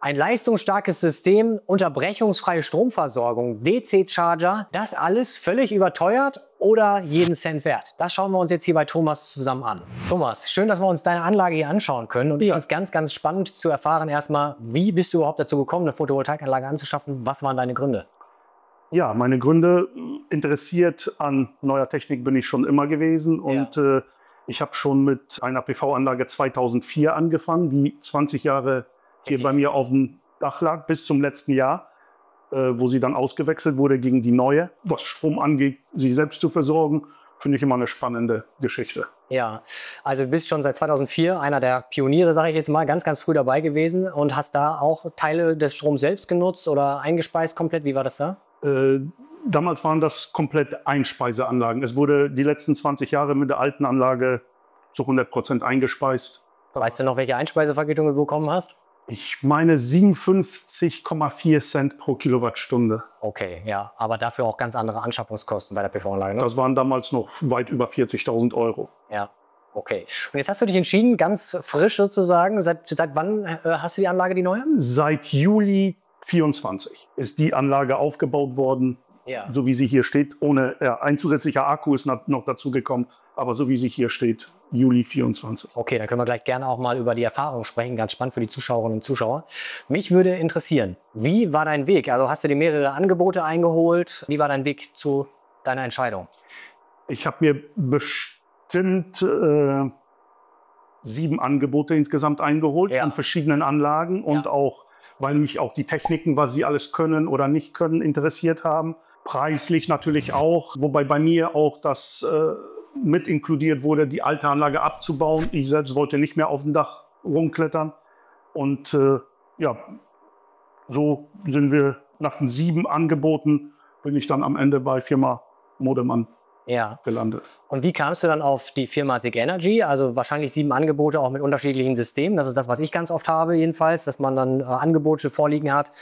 Ein leistungsstarkes System, unterbrechungsfreie Stromversorgung, DC-Charger, das alles völlig überteuert oder jeden Cent wert? Das schauen wir uns jetzt hier bei Thomas zusammen an. Thomas, schön, dass wir uns deine Anlage hier anschauen können. Und ich finde es ganz, ganz spannend zu erfahren erstmal, wie bist du überhaupt dazu gekommen, eine Photovoltaikanlage anzuschaffen? Was waren deine Gründe? Ja, meine Gründe, interessiert an neuer Technik bin ich schon immer gewesen. Und ich habe schon mit einer PV-Anlage 2004 angefangen, die 20 Jahre hier bei mir auf dem Dach lag, bis zum letzten Jahr, wo sie dann ausgewechselt wurde gegen die neue. Was Strom angeht, sie selbst zu versorgen, finde ich immer eine spannende Geschichte. Ja, also du bist schon seit 2004 einer der Pioniere, sage ich jetzt mal, ganz, ganz früh dabei gewesen und hast da auch Teile des Stroms selbst genutzt oder eingespeist komplett. Wie war das da? Damals waren das komplett Einspeiseanlagen. Es wurde die letzten 20 Jahre mit der alten Anlage zu 100% eingespeist. Weißt du noch, welche Einspeisevergütung du bekommen hast? Ich meine 57,4 Cent pro Kilowattstunde. Okay, ja, aber dafür auch ganz andere Anschaffungskosten bei der PV-Anlage, ne? Das waren damals noch weit über 40.000 Euro. Ja, okay. Und jetzt hast du dich entschieden, ganz frisch sozusagen. Seit wann hast du die Anlage, die neue? Seit Juli 24 ist die Anlage aufgebaut worden, so wie sie hier steht. Ohne ein zusätzlicher Akku ist noch dazu gekommen, aber so wie sie hier steht, Juli 24. Okay, dann können wir gleich gerne auch mal über die Erfahrung sprechen. Ganz spannend für die Zuschauerinnen und Zuschauer. Mich würde interessieren, wie war dein Weg? Also hast du dir mehrere Angebote eingeholt? Wie war dein Weg zu deiner Entscheidung? Ich habe mir bestimmt 7 Angebote insgesamt eingeholt an verschiedenen Anlagen und auch, weil mich auch die Techniken, was sie alles können oder nicht können, interessiert haben. Preislich natürlich auch, wobei bei mir auch das mit inkludiert wurde, die alte Anlage abzubauen. Ich selbst wollte nicht mehr auf dem Dach rumklettern. Und ja, so sind wir nach den 7 Angeboten, bin ich dann am Ende bei Firma Modemann gelandet. Und wie kamst du dann auf die Firma SiC Energy? Also wahrscheinlich 7 Angebote auch mit unterschiedlichen Systemen. Das ist das, was ich ganz oft habe jedenfalls, dass man dann Angebote vorliegen hat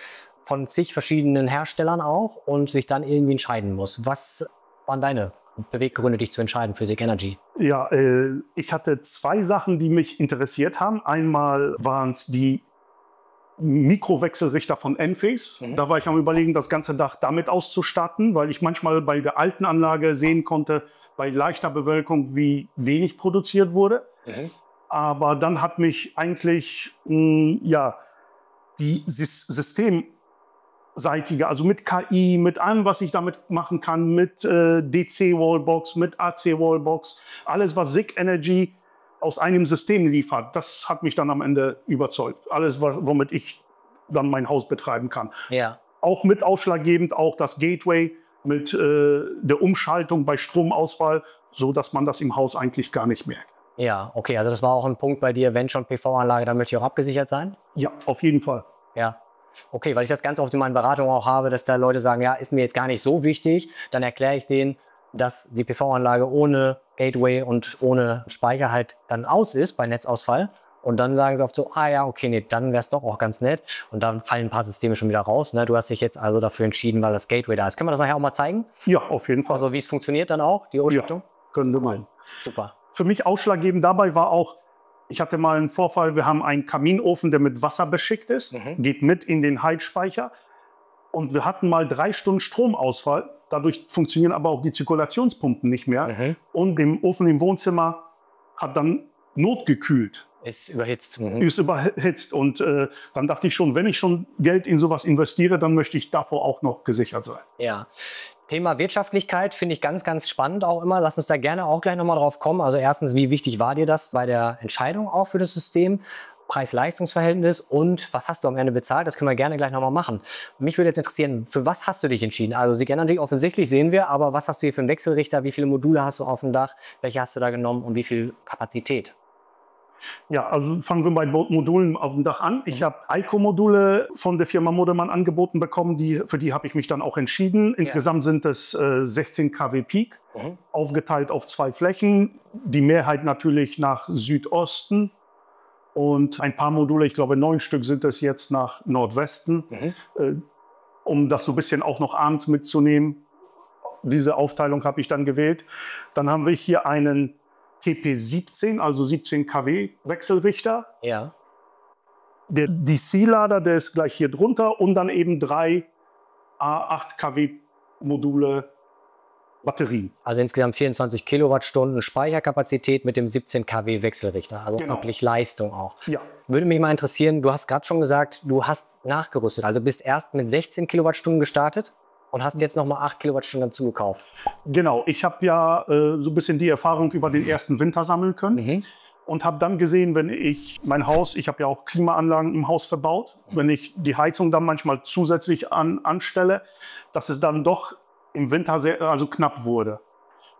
von zig verschiedenen Herstellern auch und sich dann irgendwie entscheiden muss. Was waren deine Beweggründe, dich zu entscheiden für SiC Energy? Ja, ich hatte 2 Sachen, die mich interessiert haben. Einmal waren es die Mikrowechselrichter von Enphase. Da war ich am Überlegen, das ganze Dach damit auszustatten, weil ich manchmal bei der alten Anlage sehen konnte, bei leichter Bewölkung, wie wenig produziert wurde. Aber dann hat mich eigentlich ja, die systemseitige, also mit KI, mit allem, was ich damit machen kann, mit DC-Wallbox, mit AC-Wallbox, alles, was SiC Energy aus einem System liefert, das hat mich dann am Ende überzeugt. Alles, womit ich dann mein Haus betreiben kann. Ja. Auch mit ausschlaggebend auch das Gateway mit der Umschaltung bei Stromausfall, so dass man das im Haus eigentlich gar nicht merkt. Ja, okay, also das war auch ein Punkt bei dir, wenn schon PV-Anlage, dann möchte ich auch abgesichert sein? Ja, auf jeden Fall. Ja. Okay, weil ich das ganz oft in meinen Beratungen auch habe, dass da Leute sagen, ja, ist mir jetzt gar nicht so wichtig, dann erkläre ich denen, dass die PV-Anlage ohne Gateway und ohne Speicher halt dann aus ist bei Netzausfall. Und dann sagen sie oft so, ah ja, okay, nee, dann wäre es doch auch ganz nett. Und dann fallen ein paar Systeme schon wieder raus. Ne? Du hast dich jetzt also dafür entschieden, weil das Gateway da ist. Können wir das nachher auch mal zeigen? Ja, auf jeden Fall. Also wie es funktioniert dann auch, die Ausstattung? Ja, können wir meinen. Super. Für mich ausschlaggebend dabei war auch, ich hatte mal einen Vorfall, wir haben einen Kaminofen, der mit Wasser beschickt ist, geht mit in den Heizspeicher. Und wir hatten mal 3 Stunden Stromausfall. Dadurch funktionieren aber auch die Zirkulationspumpen nicht mehr. Und im Ofen im Wohnzimmer hat dann notgekühlt. Ist überhitzt. Ist überhitzt. Und dann dachte ich schon, wenn ich schon Geld in sowas investiere, dann möchte ich davor auch noch gesichert sein. Ja. Thema Wirtschaftlichkeit finde ich ganz, ganz spannend auch immer. Lass uns da gerne auch gleich nochmal drauf kommen. Also erstens, wie wichtig war dir das bei der Entscheidung auch für das System? Preis-Leistungs-Verhältnis und was hast du am Ende bezahlt? Das können wir gerne gleich nochmal machen. Mich würde jetzt interessieren, für was hast du dich entschieden? Also SiC Energy offensichtlich sehen wir, aber was hast du hier für einen Wechselrichter? Wie viele Module hast du auf dem Dach? Welche hast du da genommen und wie viel Kapazität? Ja, also fangen wir bei Modulen auf dem Dach an. Ich habe Eiko-Module von der Firma Modemann angeboten bekommen. Für die habe ich mich dann auch entschieden. Insgesamt sind es 16 kW Peak, aufgeteilt auf 2 Flächen. Die Mehrheit natürlich nach Südosten. Und ein paar Module, ich glaube 9 Stück sind es jetzt nach Nordwesten, um das so ein bisschen auch noch abends mitzunehmen. Diese Aufteilung habe ich dann gewählt. Dann haben wir hier einen TP17, also 17 kW Wechselrichter. Ja. Der DC-Lader, der ist gleich hier drunter und dann eben 3 A8 kW Module Batterien. Also insgesamt 24 Kilowattstunden Speicherkapazität mit dem 17 kW Wechselrichter. Also wirklich Leistung auch. Ja. Würde mich mal interessieren, du hast gerade schon gesagt, du hast nachgerüstet. Also bist erst mit 16 Kilowattstunden gestartet und hast jetzt nochmal 8 Kilowattstunden dazu gekauft. Genau, ich habe ja so ein bisschen die Erfahrung über den ersten Winter sammeln können. Und habe dann gesehen, wenn ich mein Haus, ich habe ja auch Klimaanlagen im Haus verbaut, wenn ich die Heizung dann manchmal zusätzlich anstelle, dass es dann doch im Winter sehr knapp wurde.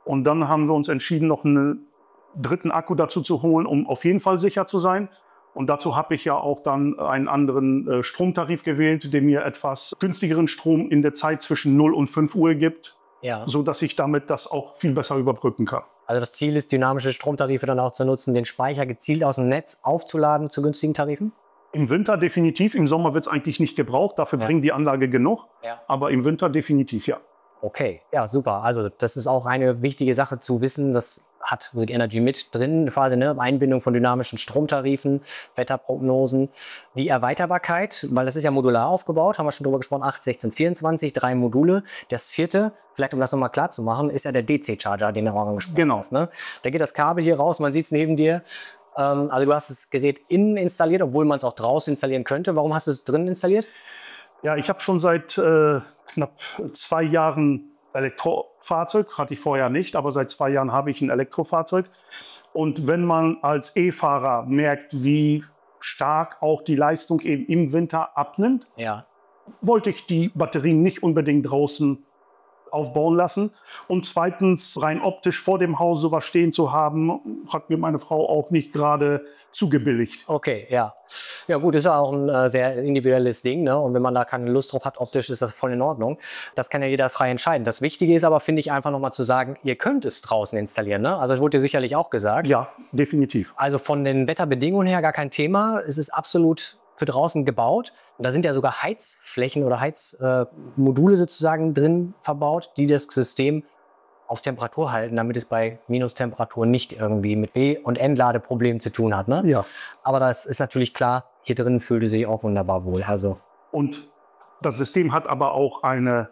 Und dann haben wir uns entschieden, noch einen dritten Akku dazu zu holen, um auf jeden Fall sicher zu sein. Und dazu habe ich ja auch dann einen anderen Stromtarif gewählt, der mir etwas günstigeren Strom in der Zeit zwischen 0 und 5 Uhr gibt, sodass ich damit das auch viel besser überbrücken kann. Also das Ziel ist, dynamische Stromtarife dann auch zu nutzen, den Speicher gezielt aus dem Netz aufzuladen zu günstigen Tarifen? Im Winter definitiv, im Sommer wird es eigentlich nicht gebraucht, dafür bringt die Anlage genug, aber im Winter definitiv, ja. Okay, ja, super. Also das ist auch eine wichtige Sache zu wissen, das hat Sick Energy mit drin, quasi, ne? Einbindung von dynamischen Stromtarifen, Wetterprognosen, die Erweiterbarkeit, weil das ist ja modular aufgebaut, haben wir schon drüber gesprochen, 8, 16, 24, 3 Module. Das vierte, vielleicht um das nochmal klar zu machen, ist ja der DC-Charger, den du auch angesprochen hast. Ne? Da geht das Kabel hier raus, man sieht es neben dir. Also du hast das Gerät innen installiert, obwohl man es auch draußen installieren könnte. Warum hast du es drinnen installiert? Ja, ich habe schon seit knapp 2 Jahren Elektrofahrzeug, hatte ich vorher nicht, aber seit 2 Jahren habe ich ein Elektrofahrzeug. Und wenn man als E-Fahrer merkt, wie stark auch die Leistung eben im Winter abnimmt, wollte ich die Batterien nicht unbedingt draußen aufbauen lassen. Und zweitens, rein optisch vor dem Haus sowas stehen zu haben, hat mir meine Frau auch nicht gerade zugebilligt. Okay, ja. Ja gut, ist ja auch ein sehr individuelles Ding, ne? Und wenn man da keine Lust drauf hat, optisch ist das voll in Ordnung. Das kann ja jeder frei entscheiden. Das Wichtige ist aber, finde ich, einfach nochmal zu sagen, ihr könnt es draußen installieren, ne? Also das wurde dir sicherlich auch gesagt. Ja, definitiv. Also von den Wetterbedingungen her gar kein Thema. Es ist absolut für draußen gebaut. Und da sind ja sogar Heizflächen oder Heizmodule sozusagen drin verbaut, die das System auf Temperatur halten, damit es bei Minustemperatur nicht irgendwie mit B- und Entladeproblemen zu tun hat. Ne? Ja. Aber das ist natürlich klar, hier drin fühlt es sich auch wunderbar wohl. Also. Und das System hat aber auch einen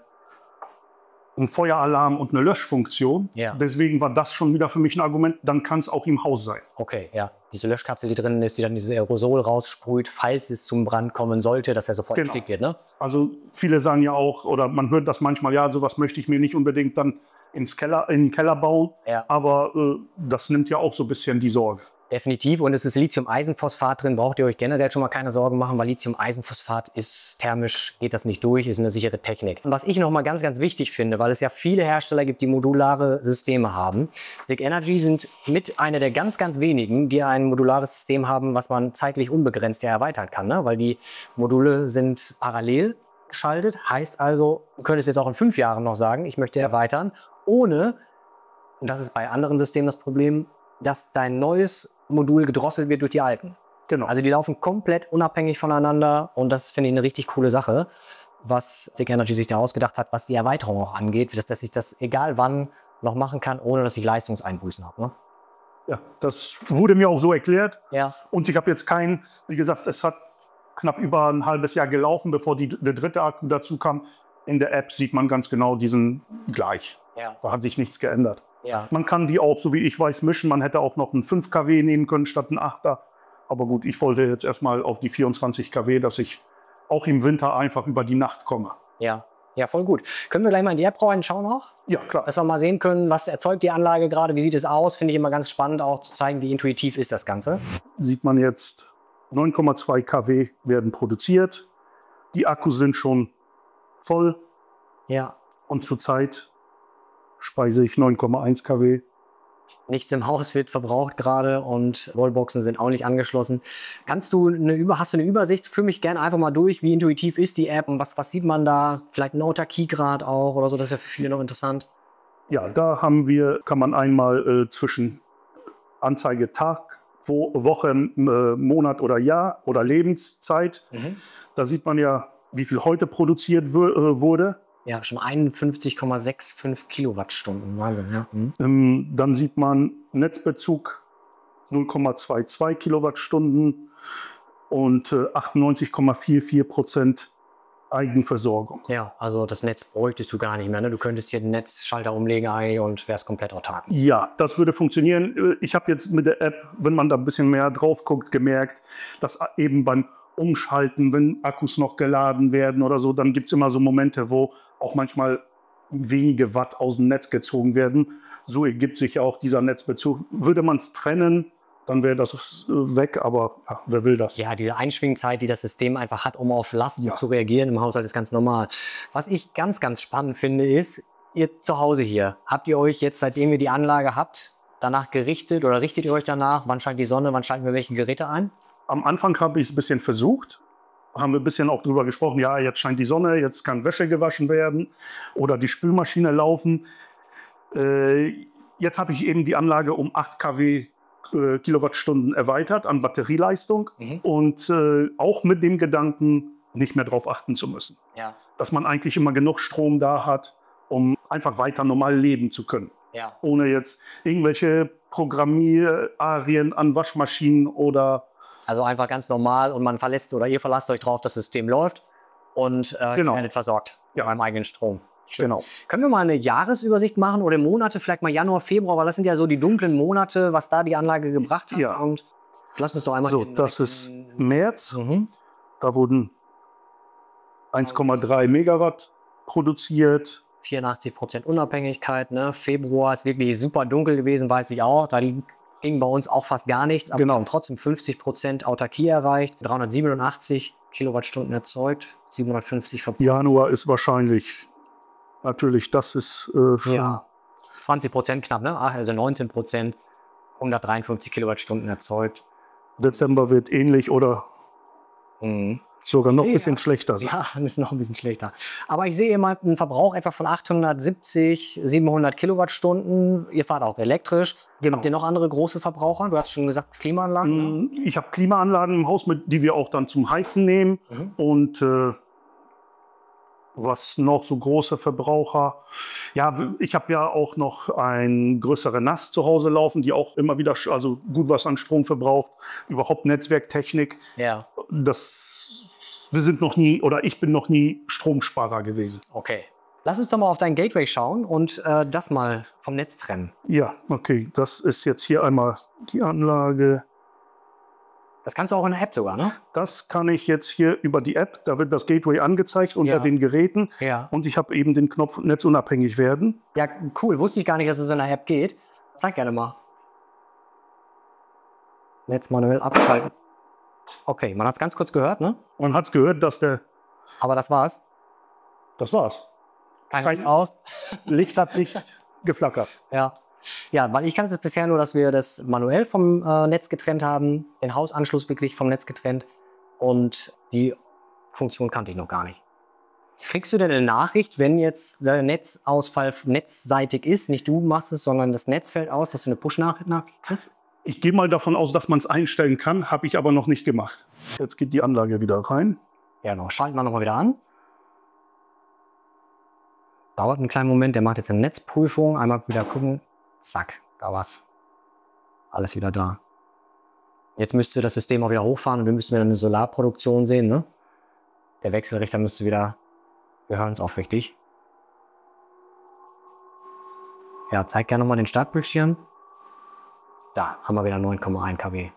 Feueralarm und eine Löschfunktion. Ja. Deswegen war das schon wieder für mich ein Argument, dann kann es auch im Haus sein. Okay, ja. Diese Löschkapsel, die drin ist, die dann dieses Aerosol raussprüht, falls es zum Brand kommen sollte, dass er sofort erstickt wird, ne? Also viele sagen ja auch, oder man hört das manchmal, ja, sowas möchte ich mir nicht unbedingt dann in den Keller bauen. Ja. Aber das nimmt ja auch so ein bisschen die Sorge. Definitiv. Und es ist Lithium-Eisenphosphat drin, braucht ihr euch generell schon mal keine Sorgen machen, weil Lithium-Eisenphosphat ist thermisch, geht das nicht durch, ist eine sichere Technik. Und was ich noch mal ganz, ganz wichtig finde, weil es ja viele Hersteller gibt, die modulare Systeme haben. Sick Energy sind mit einer der ganz, ganz wenigen, die ein modulares System haben, was man zeitlich unbegrenzt erweitern kann, ne? Weil die Module sind parallel geschaltet. Heißt also, du könntest jetzt auch in 5 Jahren noch sagen, ich möchte erweitern, ohne, und das ist bei anderen Systemen das Problem, dass dein neues Modul gedrosselt wird durch die alten. Genau. Also die laufen komplett unabhängig voneinander und das finde ich eine richtig coole Sache, was Sick Energy sich da ausgedacht hat, was die Erweiterung auch angeht, dass ich das egal wann noch machen kann, ohne dass ich Leistungseinbußen habe. Ne? Ja, das wurde mir auch so erklärt. Ja. Und ich habe jetzt wie gesagt, es hat knapp über ein halbes Jahr gelaufen, bevor der dritte Akku dazu kam. In der App sieht man ganz genau diesen gleich. Ja. Da hat sich nichts geändert. Ja. Man kann die auch, so wie ich weiß, mischen. Man hätte auch noch einen 5 kW nehmen können statt einen 8er. Aber gut, ich wollte jetzt erstmal auf die 24 kW, dass ich auch im Winter einfach über die Nacht komme. Ja, ja, voll gut. Können wir gleich mal in die App reinschauen noch? Ja, klar. Dass wir mal sehen können, was erzeugt die Anlage gerade, wie sieht es aus. Finde ich immer ganz spannend auch zu zeigen, wie intuitiv ist das Ganze. Sieht man jetzt, 9,2 kW werden produziert. Die Akkus sind schon voll. Ja. Und zurzeit speise ich 9,1 kW. Nichts im Haus wird verbraucht gerade und Wallboxen sind auch nicht angeschlossen. Hast du eine Übersicht? Führ mich gerne einfach mal durch. Wie intuitiv ist die App und was sieht man da? Vielleicht ein Autarkiegrad auch oder so, das ist ja für viele noch interessant. Ja, da kann man einmal zwischen Anzeige Tag, Woche, Monat oder Jahr oder Lebenszeit. Da sieht man ja, wie viel heute produziert wurde. Ja, schon 51,65 Kilowattstunden. Wahnsinn, ja. Dann sieht man Netzbezug 0,22 Kilowattstunden. und 98,44% Eigenversorgung. Ja, also das Netz bräuchtest du gar nicht mehr. Ne? Du könntest hier den Netzschalter umlegen eigentlich und wärst komplett autark. Ja, das würde funktionieren. Ich habe jetzt mit der App, wenn man da ein bisschen mehr drauf guckt, gemerkt, dass eben beim Umschalten, wenn Akkus noch geladen werden oder so, dann gibt es immer so Momente, wo auch manchmal wenige Watt aus dem Netz gezogen werden. So ergibt sich ja auch dieser Netzbezug. Würde man es trennen, dann wäre das weg, aber ja, wer will das? Ja, diese Einschwingzeit, die das System einfach hat, um auf Lasten zu reagieren im Haushalt, ist ganz normal. Was ich ganz, ganz spannend finde, ist, ihr zu Hause hier, habt ihr euch jetzt, seitdem ihr die Anlage habt, danach gerichtet oder richtet ihr euch danach? Wann scheint die Sonne, wann schalten wir welche Geräte ein? Am Anfang habe ich es ein bisschen versucht. Haben wir ein bisschen auch drüber gesprochen, ja, jetzt scheint die Sonne, jetzt kann Wäsche gewaschen werden oder die Spülmaschine laufen. Jetzt habe ich eben die Anlage um 8 kW Kilowattstunden erweitert an Batterieleistung und auch mit dem Gedanken, nicht mehr darauf achten zu müssen. Ja. Dass man eigentlich immer genug Strom da hat, um einfach weiter normal leben zu können. Ja. Ohne jetzt irgendwelche Programmierarien an Waschmaschinen oder... Also einfach ganz normal und man verlässt oder ihr verlasst euch drauf, das System läuft und werdet versorgt mit eurem eigenen Strom. Genau. Können wir mal eine Jahresübersicht machen oder Monate, vielleicht mal Januar, Februar, weil das sind ja so die dunklen Monate, was da die Anlage gebracht hat. Ja. Und lass uns doch einmal... So, das ist März. Da wurden 1,3 Megawatt produziert. 84% Unabhängigkeit. Ne? Februar ist wirklich super dunkel gewesen, weiß ich auch. Da ging bei uns auch fast gar nichts, aber wir haben trotzdem 50% Autarkie erreicht. 387 Kilowattstunden erzeugt, 750 verbraucht. Januar ist wahrscheinlich... Natürlich, das ist schon... Ja, 20% knapp, ne? Also 19%, 153 Kilowattstunden erzeugt. Dezember wird ähnlich oder sogar noch ein bisschen schlechter sein. Ja, ist noch ein bisschen schlechter. Aber ich sehe mal einen Verbrauch etwa von 870, 700 Kilowattstunden. Ihr fahrt auch elektrisch. Habt ihr noch andere große Verbraucher? Du hast schon gesagt, Klimaanlagen. Ne? Ich habe Klimaanlagen im Haus, die wir auch dann zum Heizen nehmen. Und was noch so große Verbraucher? Ja, ich habe ja auch noch ein größere NAS zu Hause laufen, die auch immer wieder also gut was an Strom verbraucht. Überhaupt Netzwerktechnik. Ja. Wir sind noch nie oder ich bin noch nie Stromsparer gewesen. Okay. Lass uns doch mal auf dein Gateway schauen und das mal vom Netz trennen. Ja, okay. Das ist jetzt hier einmal die Anlage. Das kannst du auch in der App sogar, ne? Das kann ich jetzt hier über die App, da wird das Gateway angezeigt unter den Geräten. Ja. Und ich habe eben den Knopf netzunabhängig werden. Ja, cool. Wusste ich gar nicht, dass es in der App geht. Zeig gerne mal. Netz manuell abschalten. Okay, man hat es ganz kurz gehört, ne? Man hat es gehört, dass der... Aber das war's. Das war's. Kein aus. Licht hat nicht geflackert. Ja. Ja, weil ich kannte es bisher nur, dass wir das manuell vom Netz getrennt haben, den Hausanschluss wirklich vom Netz getrennt und die Funktion kannte ich noch gar nicht. Kriegst du denn eine Nachricht, wenn jetzt der Netzausfall netzseitig ist, nicht du machst es, sondern das Netz fällt aus, dass du eine Push-Nachricht kriegst? Ich gehe mal davon aus, dass man es einstellen kann, habe ich aber noch nicht gemacht. Jetzt geht die Anlage wieder rein. Ja, genau. Schalten wir nochmal wieder an. Dauert einen kleinen Moment, der macht jetzt eine Netzprüfung, einmal wieder gucken. Zack, da war's. Alles wieder da. Jetzt müsste das System auch wieder hochfahren und wir müssten wieder eine Solarproduktion sehen. Ne? Der Wechselrichter müsste wieder... Wir hören es aufrichtig. Ja, zeig gerne nochmal den Startbildschirm. Da haben wir wieder 9,1 kW.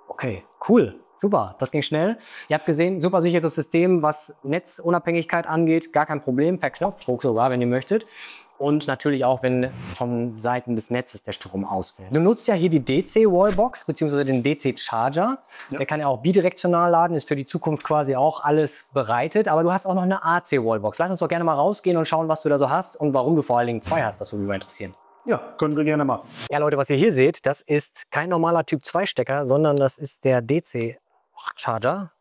Okay, cool. Super, das ging schnell. Ihr habt gesehen, super sicheres System, was Netzunabhängigkeit angeht. Gar kein Problem, per Knopfdruck sogar, wenn ihr möchtet. Und natürlich auch, wenn von Seiten des Netzes der Strom ausfällt. Du nutzt ja hier die DC-Wallbox bzw. den DC-Charger. Ja. Der kann ja auch bidirektional laden, ist für die Zukunft quasi auch alles bereitet. Aber du hast auch noch eine AC-Wallbox. Lass uns doch gerne mal rausgehen und schauen, was du da so hast und warum du vor allen Dingen zwei hast. Das würde mich mal interessieren. Ja, können wir gerne machen. Ja, Leute, was ihr hier seht, das ist kein normaler Typ-2-Stecker, sondern das ist der DC-Charger,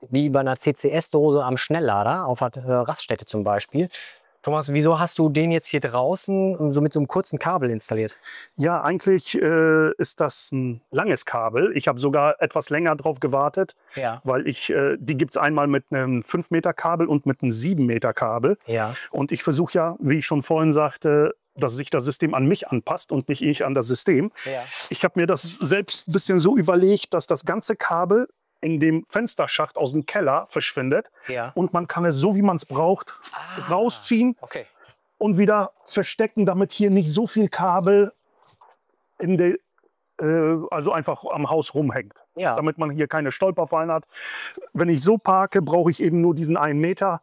wie bei einer CCS-Dose am Schnelllader, auf der Raststätte zum Beispiel. Thomas, wieso hast du den jetzt hier draußen so mit so einem kurzen Kabel installiert? Ja, eigentlich ist das ein langes Kabel. Ich habe sogar etwas länger drauf gewartet, weil die gibt es einmal mit einem 5 Meter Kabel und mit einem 7 Meter Kabel. Ja. Und ich versuche ja, wie ich schon vorhin sagte, dass sich das System an mich anpasst und nicht ich an das System. Ja. Ich habe mir das selbst ein bisschen so überlegt, dass das ganze Kabel in dem Fensterschacht aus dem Keller verschwindet. Ja. Und man kann es so, wie man es braucht, rausziehen Okay. und wieder verstecken, damit hier nicht so viel Kabel in der, also einfach am Haus rumhängt. Ja. Damit man hier keine Stolperfallen hat. Wenn ich so parke, brauche ich eben nur diesen 1 Meter.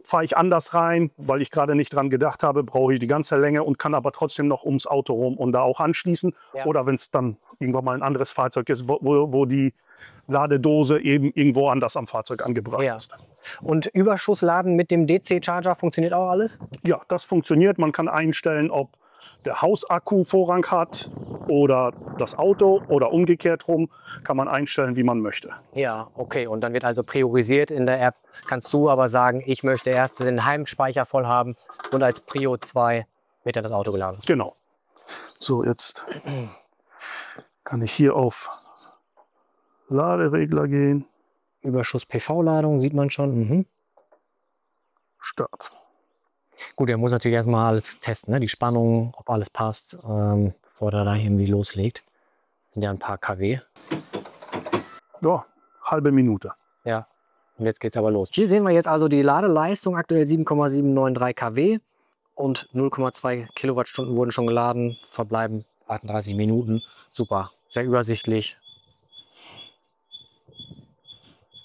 Fahre ich anders rein, weil ich gerade nicht dran gedacht habe, brauche ich die ganze Länge und kann aber trotzdem noch ums Auto rum und da auch anschließen. Ja. Oder wenn es dann irgendwann mal ein anderes Fahrzeug ist, wo die Ladedose eben irgendwo anders am Fahrzeug angebracht Ja. ist. Und Überschussladen mit dem DC-Charger funktioniert auch alles? Ja, das funktioniert. Man kann einstellen, ob der Hausakku Vorrang hat oder das Auto oder umgekehrt rum. Kann man einstellen, wie man möchte. Ja, okay. Und dann wird also priorisiert in der App. Kannst du aber sagen, ich möchte erst den Heimspeicher voll haben und als Prio 2 wird dann das Auto geladen. Genau. So, jetzt kann ich hier auf Laderegler gehen. Überschuss PV-Ladung sieht man schon. Mhm. Start. Gut, er muss natürlich erstmal alles testen, ne? Die Spannung, ob alles passt, bevor er da irgendwie loslegt. Das sind ja ein paar kW. Ja, halbe Minute. Ja, und jetzt geht's aber los. Hier sehen wir jetzt also die Ladeleistung, aktuell 7,793 kW und 0,2 Kilowattstunden wurden schon geladen, verbleiben 38 Minuten. Super, sehr übersichtlich.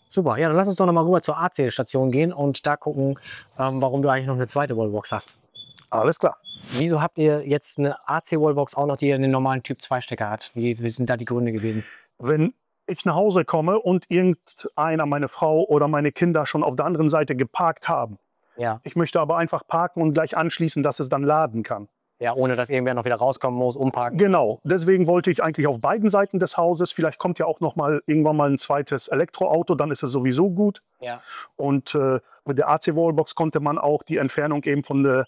Super, ja, dann lass uns doch noch mal rüber zur AC-Station gehen und da gucken, warum du eigentlich noch eine zweite Wallbox hast. Alles klar. Wieso habt ihr jetzt eine AC-Wallbox auch noch, die einen normalen Typ 2 Stecker hat? Wie sind da die Gründe gewesen? Wenn ich nach Hause komme und irgendeiner, meine Frau oder meine Kinder schon auf der anderen Seite geparkt haben. Ja. Ich möchte aber einfach parken und gleich anschließen, dass es dann laden kann. Ja, ohne dass irgendwer noch wieder rauskommen muss, umparken. Genau, deswegen wollte ich eigentlich auf beiden Seiten des Hauses, vielleicht kommt ja auch noch mal irgendwann mal ein zweites Elektroauto, dann ist es sowieso gut. Ja. Und mit der AC-Wallbox konnte man auch die Entfernung eben von der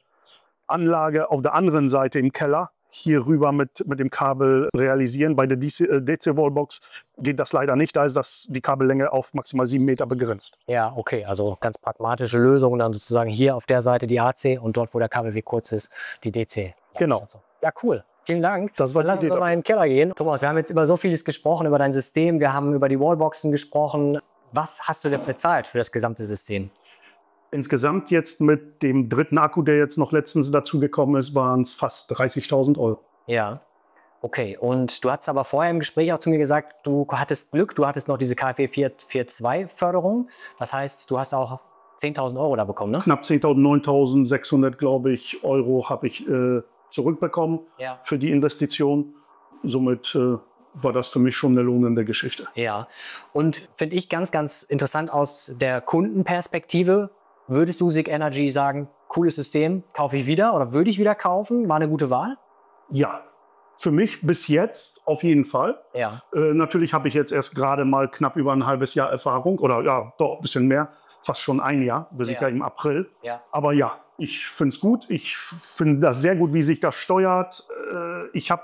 Anlage auf der anderen Seite im Keller hier rüber mit dem Kabel realisieren. Bei der DC-Wallbox geht das leider nicht, da ist die Kabellänge auf maximal 7 Meter begrenzt. Ja, okay, also ganz pragmatische Lösung, dann sozusagen hier auf der Seite die AC und dort, wo der Kabelweg kurz ist, die DC. Genau. Ja, cool. Vielen Dank. Das war Lass die uns Idee mal in den Keller gehen. Thomas, wir haben jetzt über so vieles gesprochen, über dein System, wir haben über die Wallboxen gesprochen. Was hast du denn bezahlt für das gesamte System? Insgesamt jetzt mit dem dritten Akku, der jetzt noch letztens dazugekommen ist, waren es fast 30.000 €. Ja, okay. Und du hast aber vorher im Gespräch auch zu mir gesagt, du hattest Glück, du hattest noch diese KfW 442-Förderung. Das heißt, du hast auch 10.000 € da bekommen, ne? Knapp 10.000, 9.600, glaube ich, Euro habe ich zurückbekommen für die Investition. Somit war das für mich schon eine lohnende Geschichte. Ja, und finde ich ganz, ganz interessant aus der Kundenperspektive. Würdest du SiC Energy sagen, cooles System, kaufe ich wieder oder würde ich wieder kaufen? War eine gute Wahl? Ja, für mich bis jetzt auf jeden Fall. Ja. Natürlich habe ich jetzt erst gerade mal knapp über ein halbes Jahr Erfahrung oder ja, doch ein bisschen mehr, fast schon ein Jahr, bis ich ja im April. Ja. Aber ja, ich finde es gut. Ich finde das sehr gut, wie sich das steuert. Ich habe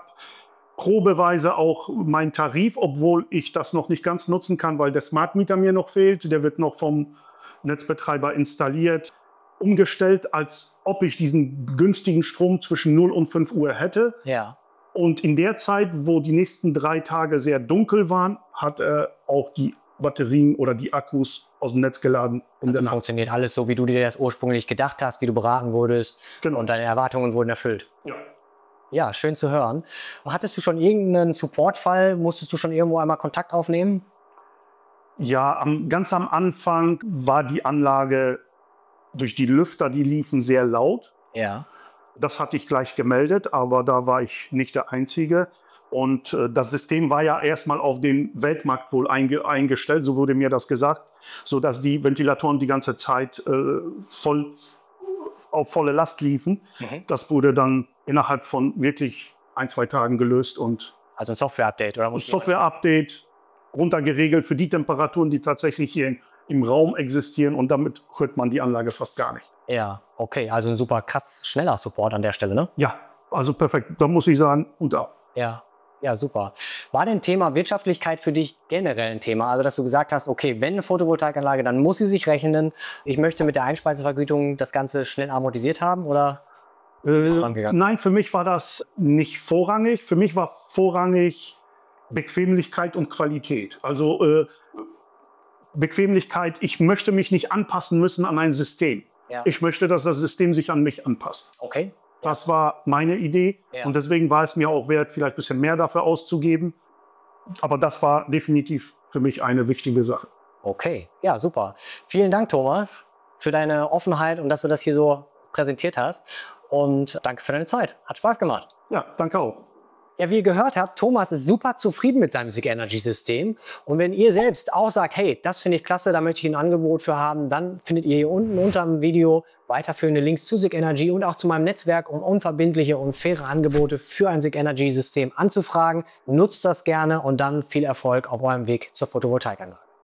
probeweise auch meinen Tarif, obwohl ich das noch nicht ganz nutzen kann, weil der Smart Meter mir noch fehlt. Der wird noch vom Netzbetreiber installiert, umgestellt, als ob ich diesen günstigen Strom zwischen 0 und 5 Uhr hätte. Ja. Und in der Zeit, wo die nächsten 3 Tage sehr dunkel waren, hat er auch die Batterien oder die Akkus aus dem Netz geladen. Also funktioniert alles so, wie du dir das ursprünglich gedacht hast, wie du beraten wurdest. Genau. Und deine Erwartungen wurden erfüllt. Ja. Ja, schön zu hören. Hattest du schon irgendeinen Supportfall? Musstest du schon irgendwo einmal Kontakt aufnehmen? Ja, ganz am Anfang war die Anlage durch die Lüfter, die liefen sehr laut. Ja. Das hatte ich gleich gemeldet, aber da war ich nicht der Einzige. Und das System war ja erstmal auf den Weltmarkt wohl eingestellt, so wurde mir das gesagt, sodass die Ventilatoren die ganze Zeit auf volle Last liefen. Mhm. Das wurde dann innerhalb von wirklich 1, 2 Tagen gelöst. Und also ein Software-Update, oder? Software-Update, runtergeregelt für die Temperaturen, die tatsächlich hier im Raum existieren. Und damit hört man die Anlage fast gar nicht. Ja, okay, also ein super krass schneller Support an der Stelle, ne? Ja, also perfekt. Da muss ich sagen, und ab. Ja, ja, super. War denn Thema Wirtschaftlichkeit für dich generell ein Thema? Also, dass du gesagt hast, okay, wenn eine Photovoltaikanlage, dann muss sie sich rechnen. Ich möchte mit der Einspeisevergütung das Ganze schnell amortisiert haben, oder? Nein, für mich war das nicht vorrangig. Für mich war vorrangig Bequemlichkeit und Qualität. Also Bequemlichkeit, ich möchte mich nicht anpassen müssen an ein System. Ja. Ich möchte, dass das System sich an mich anpasst. Okay. Das war meine Idee und deswegen war es mir auch wert, vielleicht ein bisschen mehr dafür auszugeben. Aber das war definitiv für mich eine wichtige Sache. Okay, ja, super. Vielen Dank, Thomas, für deine Offenheit und dass du das hier so präsentiert hast. Und danke für deine Zeit. Hat Spaß gemacht. Ja, danke auch. Ja, wie ihr gehört habt, Thomas ist super zufrieden mit seinem SICK Energy System. Und wenn ihr selbst auch sagt, hey, das finde ich klasse, da möchte ich ein Angebot für haben, dann findet ihr hier unten unter dem Video weiterführende Links zu SICK Energy und auch zu meinem Netzwerk, um unverbindliche und faire Angebote für ein SICK Energy System anzufragen. Nutzt das gerne und dann viel Erfolg auf eurem Weg zur Photovoltaikanlage.